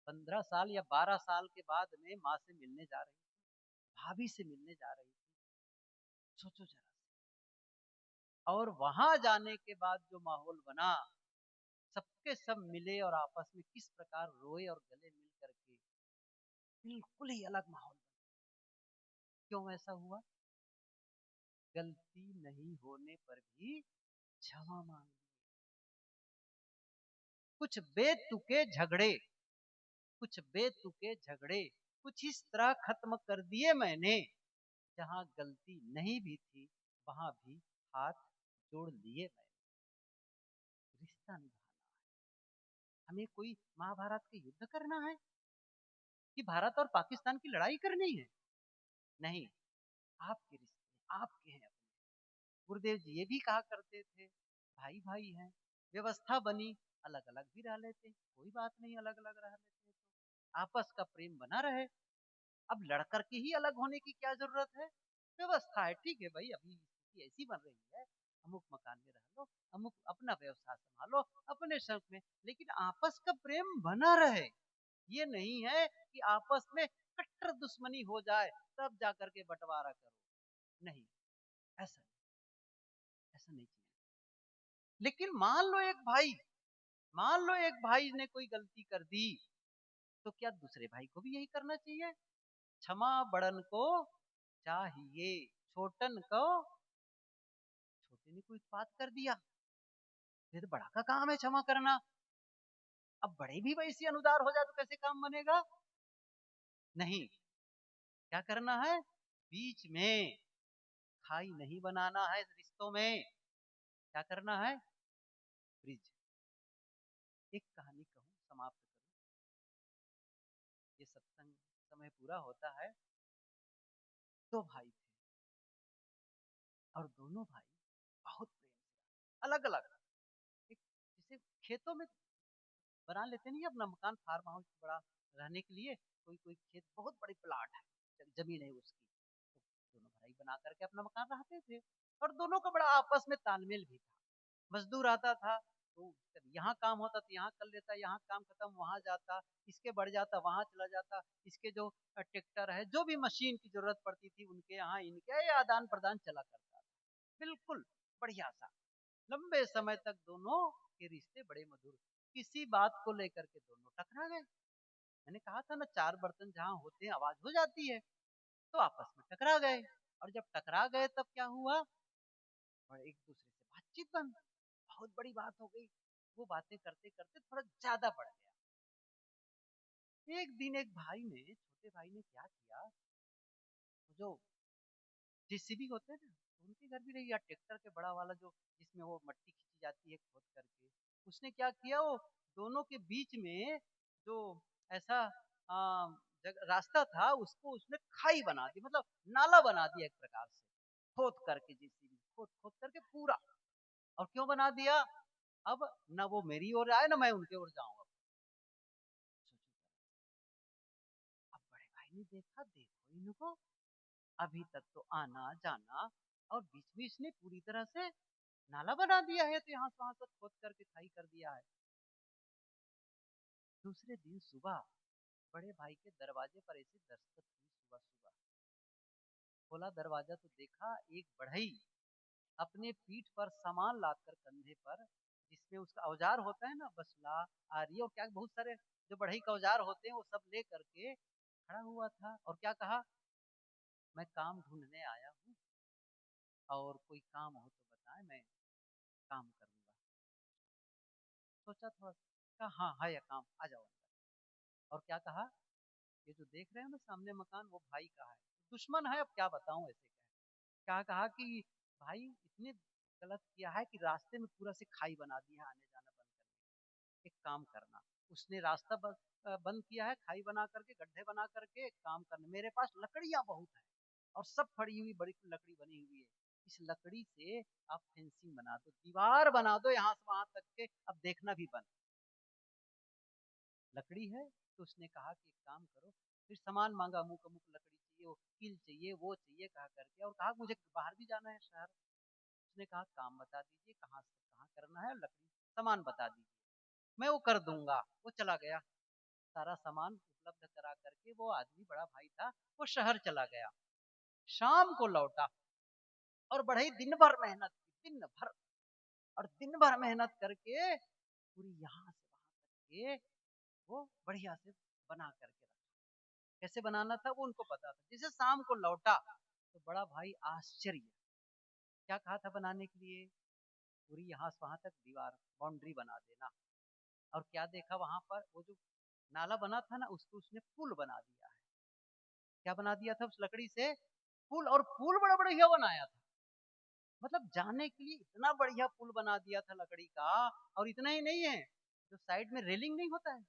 15 साल या 12 साल के बाद में माँ से मिलने जा रही थी, भाभी से मिलने जा रही थी। सोचो जरा। और वहां जाने के बाद जो माहौल बना, सबके सब मिले और आपस में किस प्रकार रोए और गले मिल करके, बिल्कुल ही अलग माहौल बना। क्यों ऐसा हुआ? गलती नहीं होने पर भी क्षमा मांग ली। कुछ बेतुके झगड़े, कुछ बेतुके झगड़े कुछ इस तरह खत्म कर दिए मैंने, जहां गलती नहीं भी थी वहां भी हाथ जोड़ लिए मैंने। रिश्ता निभाना है। हमें कोई महाभारत का युद्ध करना है कि भारत और पाकिस्तान की लड़ाई करनी है? नहीं, आपके रिश्ते आपके हैं अपने। गुरुदेव जी ये भी कहा करते थे, भाई भाई हैं, व्यवस्था बनी, अलग अलग भी रह लेते, कोई बात नहीं, अलग अलग रह लेते तो आपस का प्रेम बना रहे। अब लड़कर के ही अलग होने की क्या जरूरत है? व्यवस्था है, ठीक है भाई, अभी स्थिति ऐसी बन रही है, अमुक मकान में रह लो, अमुक अपना व्यवसाय संभालो अपने शौक में, लेकिन आपस का प्रेम बना रहे। ये नहीं है कि आपस में कट्टर दुश्मनी हो जाए तब जाकर के बंटवारा करो। नहीं, ऐसा नहीं, ऐसा नहीं चाहिए। लेकिन मान लो एक भाई ने कोई गलती कर दी, तो क्या दूसरे भाई को भी यही करना चाहिए? क्षमा बड़न को चाहिए, छोटन को, छोटे ने कोई उत्पात कर दिया, ये तो बड़ा का काम है क्षमा करना। अब बड़े भी वैसे अनुदार हो जाए तो कैसे काम बनेगा? नहीं, क्या करना है, बीच में खाई नहीं बनाना है रिश्तों में। क्या करना है, ब्रिज। एक कहानी कहूं, समाप्त करूं, ये सत्संग समय पूरा होता है। दो भाई थे और दोनों भाई बहुत प्रेम से, अलग अलग, एक जैसे खेतों में बना लेते नहीं अपना मकान, फार्म हाउस बड़ा रहने के लिए, कोई कोई खेत बहुत बड़ी प्लाट है, जमीन है उसकी, तो दोनों भाई बना करके अपना मकान रहते थे। और दोनों का बड़ा आपस में तालमेल भी था। मजदूर आता था तो यहाँ काम होता तो यहाँ कर लेता, यहाँ काम खत्म वहां जाता, इसके बढ़ जाता वहां चला जाता, इसके जो ट्रैक्टर है, जो भी मशीन की जरूरत पड़ती थी उनके यहाँ इनके आदान प्रदान चला करता था। बिल्कुल बढ़िया सा, लंबे समय तक दोनों के रिश्ते बड़े मधुर। किसी बात को लेकर के दोनों टकरा गए। मैंने कहा था ना, चार बर्तन जहाँ होते हैं आवाज हो जाती है, तो आपस में टकरा गए। और जब टकरा गए तब क्या हुआ, और एक दूसरे से बातचीत बंद, बहुत बड़ी बात हो गई। वो बातें करते करते थोड़ा ज्यादा बढ़ गया। एक दिन एक भाई ने, छोटे भाई ने क्या किया, जो जेसीबी होते हैं ना, उनके घर भी रही, या ट्रैक्टर के बड़ा वाला जो जिसमें वो मट्टी खींची जाती है खोद करके, उसने क्या किया, वो दोनों के बीच में जो ऐसा रास्ता था, उसको उसने खाई बना दी, मतलब नाला बना दिया एक प्रकार से, खोद करके, जेसीबी खोद खोद करके पूरा। और क्यों बना दिया, अब न वो मेरी ओर आए ना मैं उनके ओर जाऊं। अब बड़े भाई ने देखा, देखो इनको अभी तक तो आना जाना, और बीच में इसने पूरी तरह से नाला बना दिया है, तो यहाँ से वहां तक खोद करके खाई कर दिया है। दूसरे दिन सुबह बड़े भाई के दरवाजे पर ऐसी दस्तक हुई, सुबह सुबह खोला दरवाजा तो देखा एक बढ़ई अपने पीठ पर सामान लाकर कंधे पर, जिसमें उसका औजार होता है ना, बसला, आरी और क्या बहुत सारे जो बढ़ई का औजार होते हैं वो सब ले करके खड़ा हुआ था। और क्या कहा, मैं काम ढूंढने आया हूँ और कोई काम हो तो बताएं, मैं काम करूंगा। सोचा थोड़ा सा, कहा हाँ है, या काम, आ जाओ अंदर। और क्या कहा, ये जो देख रहे हो ना सामने मकान, वो भाई का है, दुश्मन है, अब क्या बताऊं ऐसे कहे। क्या कहा कि भाई इसने गलत किया है कि रास्ते में पूरा से खाई बना दिया है, आने जाना बंद कर। एक काम करना, उसने रास्ता बंद किया है, खाई बना करके, गड्ढे बना करके। एक काम करना, मेरे पास लकड़ियां बहुत है और सब फड़ी हुई बड़ी लकड़ी बनी हुई है, इस लकड़ी से आप फेंसिंग बना दो, दीवार बना दो यहाँ से वहां तक के, अब देखना भी बंद। लकड़ी है तो उसने कहा कि एक काम करो, फिर सामान मांगा, अमुक अमुक लकड़ी चाहिए, वो कील चाहिए, वो चाहिए, कहा करके। और कहा मुझे बाहर भी जाना है शहर। उसने कहा काम बता दीजिए, कहाँ से कहाँ करना है, लकड़ी सामान बता दीजिए, मैं वो कर दूंगा। वो चला गया, सारा सामान उपलब्ध करा करके वो आदमी, बड़ा भाई था, वो शहर चला गया। शाम को लौटा और बढ़ई दिन भर मेहनत की, दिन भर, और दिन भर मेहनत करके पूरी यहाँ से वहां तक के वो बढ़िया से बना करके रखा। कैसे बनाना था वो उनको पता था। जैसे शाम को लौटा तो बड़ा भाई आश्चर्य, क्या कहा था बनाने के लिए, पूरी यहाँ से वहां तक दीवार, बाउंड्री बना देना। और क्या देखा वहां पर, वो जो नाला बना था ना, उसको उसने पुल बना दिया है। क्या बना दिया था उस लकड़ी से, पुल। और पुल बड़ा बढ़िया बनाया था, मतलब जाने के लिए इतना बढ़िया पुल बना दिया था लकड़ी का। और इतना ही नहीं है, जो साइड में रेलिंग नहीं होता है,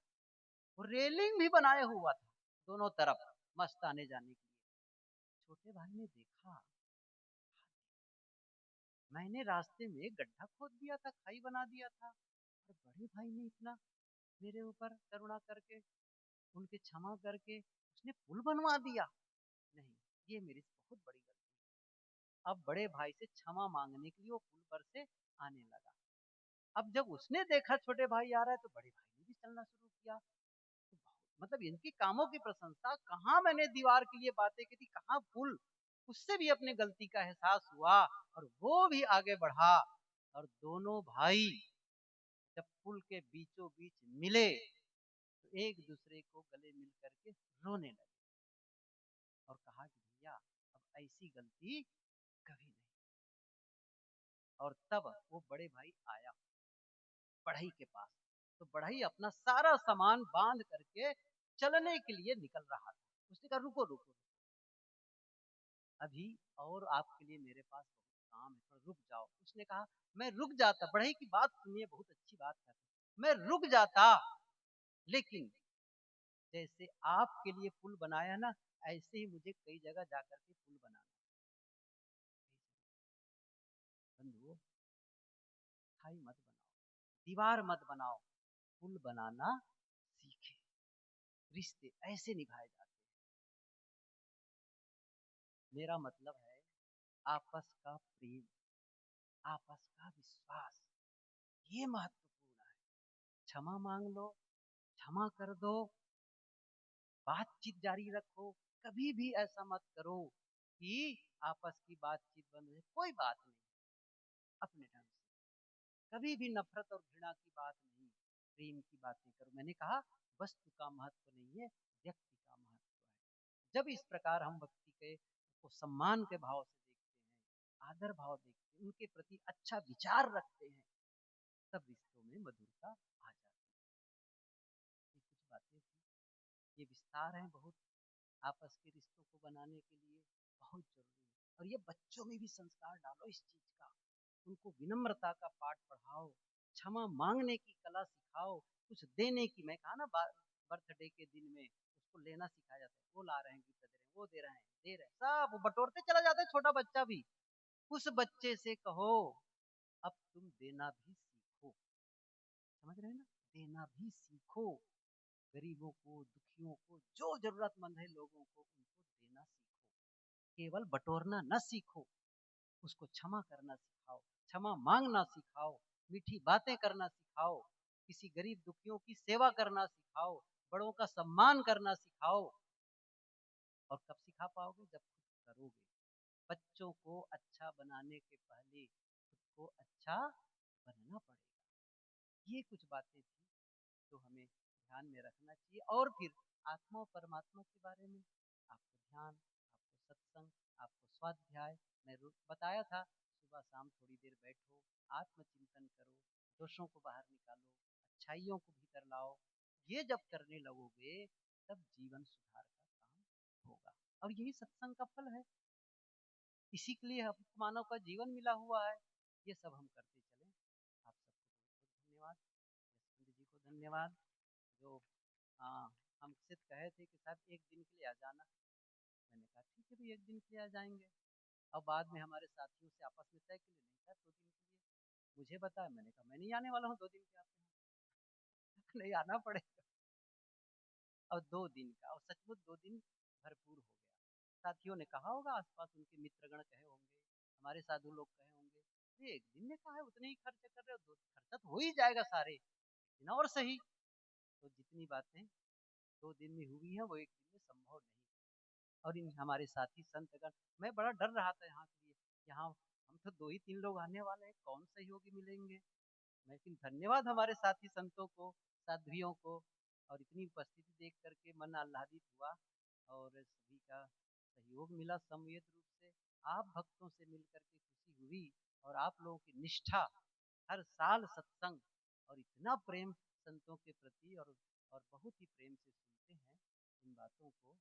वो रेलिंग भी बनाया हुआ था दोनों तरफ, मस्त आने जाने के लिए। छोटे भाई ने देखा, मैंने रास्ते में गड्ढा खोद दिया था, खाई बना दिया था, और बड़े भाई ने इतना मेरे ऊपर करुणा करके, उनके क्षमा करके उसने पुल बनवा दिया। नहीं, ये मेरी बहुत बड़ी गलती। अब बड़े भाई से क्षमा मांगने के लिए वो पुल पर से आने लगा। अब जब उसने देखा छोटे भाई आ रहा है, तो बड़े भाई ने भी चलना शुरू किया। तो मतलब इनकी कामों की प्रशंसा, कहाँ मैंने दीवार के लिए बातें की थी, कहाँ पुल। उससे भी अपने गलती का एहसास हुआ और वो भी आगे बढ़ा। और दोनों भाई जब पुल के बीचों बीच मिले तो एक दूसरे को गले मिल करके रोने लगे और कहा कि भैया अब ऐसी गलती कभी नहीं। और तब वो बड़े भाई आया बढ़ई के पास, तो बढ़ई अपना सारा सामान बांध करके चलने के लिए निकल रहा था। उसने कहा रुको रुको, अभी और आपके लिए मेरे पास बहुत काम है, थोड़ा रुक जाओ। उसने कहा मैं रुक जाता, बढ़ई की बात सुनिए, बहुत अच्छी बात है, मैं रुक जाता, लेकिन जैसे आपके लिए पुल बनाया ना, ऐसे ही मुझे कई जगह जाकर के पुल बनाना। बंधुओं, खाई मत बनाओ, दीवार मत बनाओ, पुल बनाना सीखे। रिश्ते ऐसे निभाए जाते हैं। मेरा मतलब है आपस का प्रेम, आपस का विश्वास, ये महत्वपूर्ण है। क्षमा मांग लो, क्षमा कर दो, बातचीत जारी रखो। कभी भी ऐसा मत करो कि आपस की बातचीत बंद हो, कोई बात नहीं, अपने ढंग से। कभी भी नफरत और घृणा की बात नहीं, प्रेम की बातें करो। मैंने कहा वस्तु का महत्व नहीं है, व्यक्ति का महत्व है। जब इस प्रकार हम व्यक्ति के को सम्मान के भाव से देखते हैं, आदर भाव देखते हैं, उनके प्रति अच्छा विचार रखते हैं, तब रिश्तों में मधुरता आ जाती है। ये कुछ बातें थी, ये विस्तार है बहुत, आपस के रिश्तों को बनाने के लिए बहुत जरूरी है। और ये बच्चों में भी संस्कार डालो इस चीज का, उनको विनम्रता का पाठ पढ़ाओ, क्षमा मांगने की कला सिखाओ, कुछ देने की। मैं कहा ना बर्थडे के दिन में उसको लेना सिखाया जाता है, वो ला रहे हैं, गिफ्ट दे रहे हैं, वो दे रहे हैं, दे रहे हैं, सब वो बटोरते चला जाता है, छोटा बच्चा भी। उस बच्चे से कहो अब तुम देना भी सीखो, समझ रहे हैं ना, देना भी सीखो, गरीबों को, दुखियों को, जो जरूरतमंद है लोगों को उनको देना सीखो, केवल बटोरना न सीखो, उसको क्षमा करना सिखाओ, क्षमा मांगना सिखाओ, मीठी बातें करना सिखाओ, किसी गरीब दुखियों की सेवा करना सिखाओ, बड़ों का सम्मान करना सिखाओ। और कब सिखा पाओगे, जब खुद करोगे। बच्चों को अच्छा बनाने के पहले खुद को अच्छा बनना पड़ेगा। ये कुछ बातें थी जो हमें ध्यान में रखना चाहिए। और फिर आत्मा और परमात्मा के बारे में आपको ध्यान, आपको सत्संग, आपको स्वाध्याय, मैं बताया था सुबह शाम थोड़ी देर बैठो, आत्मचिंतन करो, दोषों को बाहर निकालो, अच्छाइयों को भीतर लाओ। ये जब करने लगोगे तब जीवन सुधार का काम होगा। और यही सत्संग का फल है, इसी के लिए हम मानव का जीवन मिला हुआ है। ये सब हम करते चले। आप सबको बहुत बहुत धन्यवाद, यशवंत जी को धन्यवाद जो हमसे कहे थे कि साहब एक दिन के लिए आ जाना। मैंने कहा ठीक है भाई, एक दिन के लिए आ जाएंगे। अब बाद में हमारे साथियों से आपस में तय के लिए नहीं था 2 दिन के लिए, मुझे बताया, मैंने कहा मैं नहीं आने वाला हूँ 2 दिन के आपके यहाँ नहीं आना पड़ेगा। और 2 दिन का, और सचमुच 2 दिन भरपूर हो गया। साथियों ने कहा होगा, आसपास उनके मित्रगण कहे होंगे, हमारे साधु लोग कहे होंगे, ये एक दिन में कहा है, उतने ही खर्च कर रहे हो, 2 खर्चा तो हो ही जाएगा सारे दिन और सही। तो जितनी बातें 2 दिन में हुई है वो एक दिन में संभव नहीं। और इन हमारे साथी संतगण, मैं बड़ा डर रहा था यहाँ के लिए, यहाँ हम तो 2 ही 3 लोग आने वाले हैं, कौन सहयोगी मिलेंगे। लेकिन धन्यवाद हमारे साथी संतों को, साध्वियों को, और इतनी उपस्थिति देख करके मन आह्लादित हुआ और सभी का सहयोग मिला समवेत रूप से। आप भक्तों से मिलकर के खुशी हुई, और आप लोगों की निष्ठा, हर साल सत्संग, और इतना प्रेम संतों के प्रति, और बहुत ही प्रेम से सुनते हैं इन बातों को।